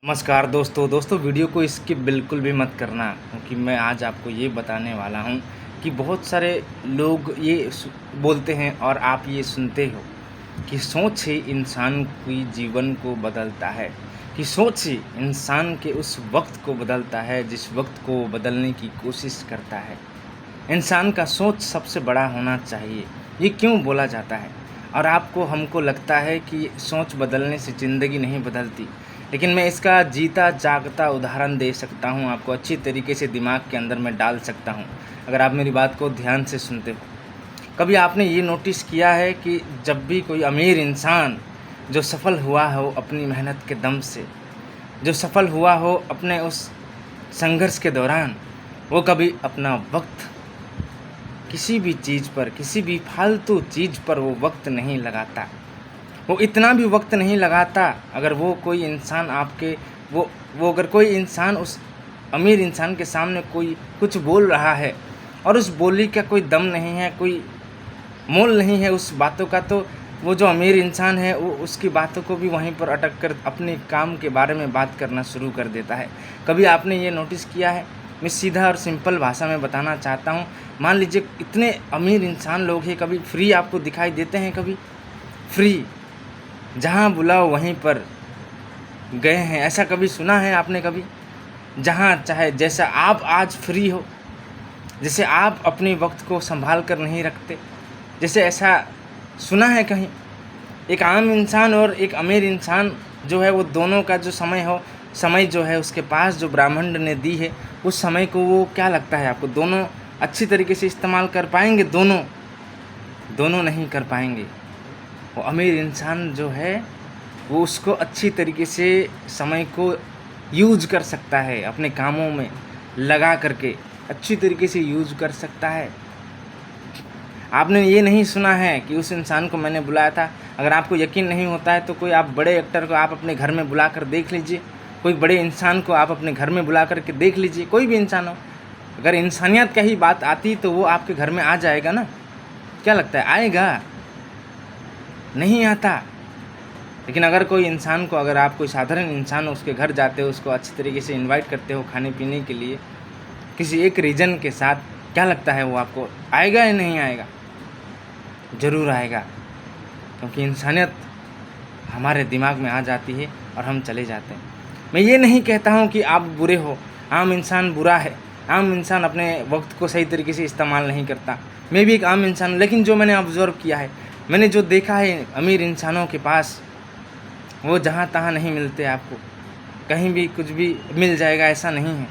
नमस्कार दोस्तों वीडियो को स्किप बिल्कुल भी मत करना क्योंकि मैं आज आपको ये बताने वाला हूँ कि बहुत सारे लोग ये बोलते हैं और आप ये सुनते हो कि सोच ही इंसान की जीवन को बदलता है, कि सोच ही इंसान के उस वक्त को बदलता है जिस वक्त को बदलने की कोशिश करता है। इंसान का सोच सबसे बड़ा होना चाहिए, ये क्यों बोला जाता है? और आपको हमको लगता है कि सोच बदलने से ज़िंदगी नहीं बदलती, लेकिन मैं इसका जीता जागता उदाहरण दे सकता हूँ, आपको अच्छी तरीके से दिमाग के अंदर मैं डाल सकता हूँ, अगर आप मेरी बात को ध्यान से सुनते हो। कभी आपने ये नोटिस किया है कि जब भी कोई अमीर इंसान जो सफल हुआ हो अपनी मेहनत के दम से, जो सफल हुआ हो अपने उस संघर्ष के दौरान, वो कभी अपना वक्त किसी भी चीज़ पर, किसी भी फालतू चीज़ पर वो वक्त नहीं लगाता। वो इतना भी वक्त नहीं लगाता। अगर वो कोई इंसान आपके वो अगर कोई इंसान उस अमीर इंसान के सामने कोई कुछ बोल रहा है और उस बोली का कोई दम नहीं है, कोई मोल नहीं है उस बातों का, तो वो जो अमीर इंसान है वो उसकी बातों को भी वहीं पर अटक कर अपने काम के बारे में बात करना शुरू कर देता है। कभी आपने ये नोटिस किया है? मैं सीधा और सिंपल भाषा में बताना चाहता हूँ। मान लीजिए इतने अमीर इंसान लोग हैं, कभी फ्री आपको दिखाई देते हैं? कभी फ्री जहाँ बुलाओ वहीं पर गए हैं, ऐसा कभी सुना है आपने? कभी जहाँ चाहे जैसा आप आज फ्री हो, जैसे आप अपने वक्त को संभाल कर नहीं रखते, जैसे ऐसा सुना है कहीं? एक आम इंसान और एक अमीर इंसान जो है, वो दोनों का जो समय जो है उसके पास जो ब्रह्मांड ने दी है, उस समय को वो क्या लगता है आपको, दोनों अच्छी तरीके से इस्तेमाल कर पाएंगे? दोनों नहीं कर पाएंगे। वो अमीर इंसान जो है वो उसको अच्छी तरीके से समय को यूज कर सकता है, अपने कामों में लगा करके अच्छी तरीके से यूज कर सकता है। आपने ये नहीं सुना है कि उस इंसान को मैंने बुलाया था? अगर आपको यकीन नहीं होता है तो कोई आप बड़े एक्टर को आप अपने घर में बुला कर देख लीजिए, कोई बड़े इंसान को आप अपने घर में बुला करके देख लीजिए, कोई भी इंसान हो। अगर इंसानियत का ही बात आती तो वो आपके घर में आ जाएगा ना? क्या लगता है, आएगा? नहीं आता। लेकिन अगर कोई इंसान को, अगर आप कोई साधारण इंसान हो, उसके घर जाते हो, उसको अच्छी तरीके से इनवाइट करते हो खाने पीने के लिए किसी एक रीज़न के साथ, क्या लगता है वो आपको आएगा या नहीं आएगा? ज़रूर आएगा, क्योंकि इंसानियत हमारे दिमाग में आ जाती है और हम चले जाते हैं। मैं ये नहीं कहता हूँ कि आप बुरे हो, आम इंसान बुरा है, आम इंसान अपने वक्त को सही तरीके से इस्तेमाल नहीं करता। मैं भी एक आम इंसान हूँ, लेकिन जो मैंने ऑब्ज़र्व किया है, मैंने जो देखा है अमीर इंसानों के पास, वो जहाँ तहाँ नहीं मिलते आपको, कहीं भी कुछ भी मिल जाएगा ऐसा नहीं है।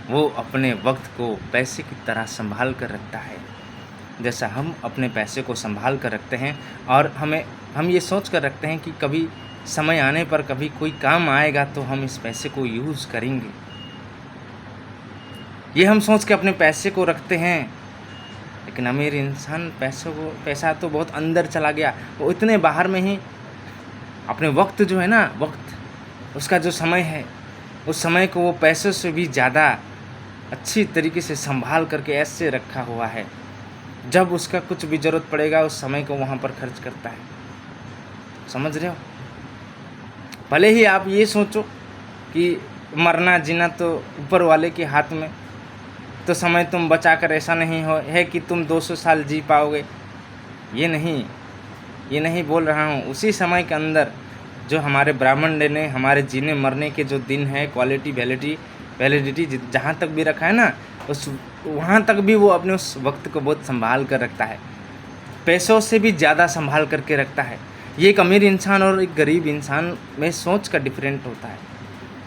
वो अपने वक्त को पैसे की तरह संभाल कर रखता है, जैसा हम अपने पैसे को संभाल कर रखते हैं। और हम ये सोच कर रखते हैं कि कभी समय आने पर कभी कोई काम आएगा तो हम इस पैसे को यूज़ करेंगे। ये हम सोच के अपने पैसे को रखते हैं। लेकिन अमीर इंसान पैसा तो बहुत अंदर चला गया, वो इतने बाहर में ही अपने वक्त जो है ना, वक्त उसका जो समय है, उस समय को वो पैसों से भी ज़्यादा अच्छी तरीके से संभाल करके ऐसे रखा हुआ है, जब उसका कुछ भी ज़रूरत पड़ेगा उस समय को वहाँ पर खर्च करता है। समझ रहे हो? भले ही आप ये सोचो कि मरना जीना तो ऊपर वाले के हाथ में, तो समय तुम बचा कर ऐसा नहीं हो है कि तुम 200 साल जी पाओगे। ये नहीं बोल रहा हूँ। उसी समय के अंदर जो हमारे ब्रह्मांड ने हमारे जीने मरने के जो दिन है, क्वालिटी वैलिडिटी जहाँ तक भी रखा है ना, उस वहाँ तक भी वो अपने उस वक्त को बहुत संभाल कर रखता है, पैसों से भी ज़्यादा संभाल करके रखता है। ये एक अमीर इंसान और एक गरीब इंसान में सोच का डिफरेंट होता है।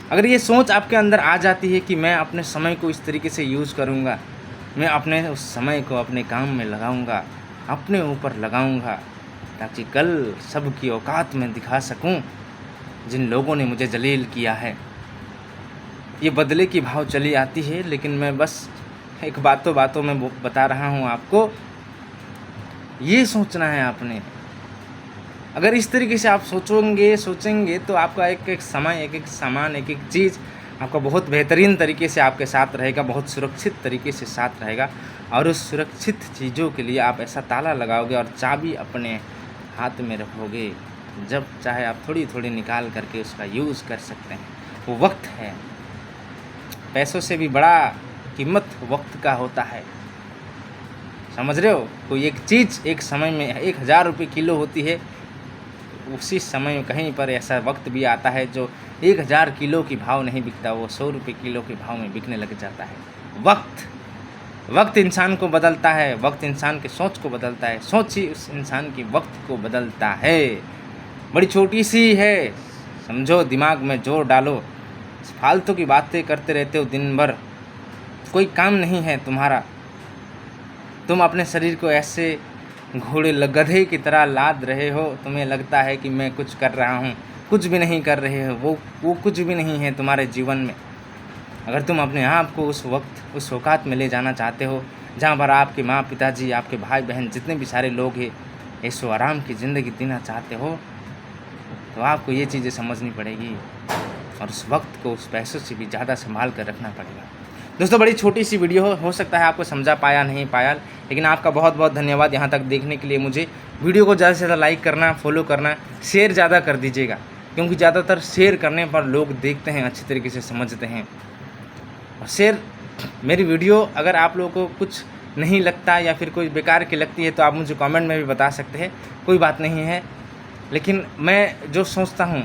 अगर ये सोच आपके अंदर आ जाती है कि मैं अपने समय को इस तरीके से यूज़ करूँगा, मैं अपने उस समय को अपने काम में लगाऊँगा, अपने ऊपर लगाऊँगा, ताकि कल सबकी औकात में दिखा सकूं जिन लोगों ने मुझे जलील किया है। ये बदले की भाव चली आती है, लेकिन मैं बस एक बातों में बता रहा हूँ आपको। ये सोचना है आपने। अगर इस तरीके से आप सोचेंगे तो आपका एक समय, एक सामान, एक चीज़ आपका बहुत बेहतरीन तरीके से आपके साथ रहेगा, बहुत सुरक्षित तरीके से साथ रहेगा। और उस सुरक्षित चीज़ों के लिए आप ऐसा ताला लगाओगे और चाबी अपने हाथ में रखोगे, जब चाहे आप थोड़ी थोड़ी निकाल करके उसका यूज़ कर सकते हैं। वो वक्त है। पैसों से भी बड़ा कीमत वक्त का होता है, समझ रहे हो। कोई एक चीज़ एक समय में 1000 रुपये किलो होती है, उसी समय में कहीं पर ऐसा वक्त भी आता है जो 1000 किलो की भाव नहीं बिकता, वो 100 रुपये किलो के भाव में बिकने लग जाता है। वक्त इंसान को बदलता है, वक्त इंसान की सोच को बदलता है, सोच ही उस इंसान की वक्त को बदलता है। बड़ी छोटी सी है, समझो, दिमाग में जोर डालो। फालतू की बातें करते रहते हो दिन भर, कोई काम नहीं है तुम्हारा। तुम अपने शरीर को ऐसे गधे की तरह लाद रहे हो, तुम्हें लगता है कि मैं कुछ कर रहा हूँ, कुछ भी नहीं कर रहे हो। वो कुछ भी नहीं है तुम्हारे जीवन में। अगर तुम अपने आप को उस वक्त उस औकात में ले जाना चाहते हो जहाँ पर आपके माँ पिताजी, आपके भाई बहन, जितने भी सारे लोग हैं, ऐसो आराम की ज़िंदगी जीना चाहते हो, तो आपको ये चीज़ें समझनी पड़ेगी और उस वक्त को उस पैसों से भी ज़्यादा संभाल कर रखना पड़ेगा। दोस्तों, बड़ी छोटी सी वीडियो हो सकता है आपको समझा पाया नहीं पाया, लेकिन आपका बहुत बहुत धन्यवाद यहाँ तक देखने के लिए। मुझे वीडियो को ज़्यादा से ज़्यादा लाइक करना, फॉलो करना, शेयर ज़्यादा कर दीजिएगा, क्योंकि ज़्यादातर शेयर करने पर लोग देखते हैं, अच्छी तरीके से समझते हैं। और शेयर मेरी वीडियो अगर आप लोगों को कुछ नहीं लगता या फिर कोई बेकार की लगती है तो आप मुझे कमेंट में भी बता सकते हैं, कोई बात नहीं है। लेकिन मैं जो सोचता हूँ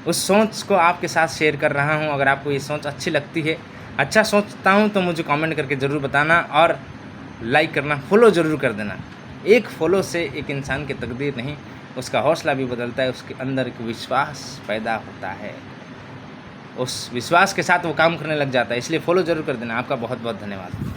उस सोच को आपके साथ शेयर कर रहा हूँ। अगर आपको ये सोच अच्छी लगती है, अच्छा सोचता हूँ, तो मुझे कमेंट करके ज़रूर बताना और लाइक करना, फॉलो ज़रूर कर देना। एक फॉलो से एक इंसान की तकदीर नहीं, उसका हौसला भी बदलता है, उसके अंदर एक विश्वास पैदा होता है, उस विश्वास के साथ वो काम करने लग जाता है। इसलिए फॉलो ज़रूर कर देना। आपका बहुत बहुत धन्यवाद।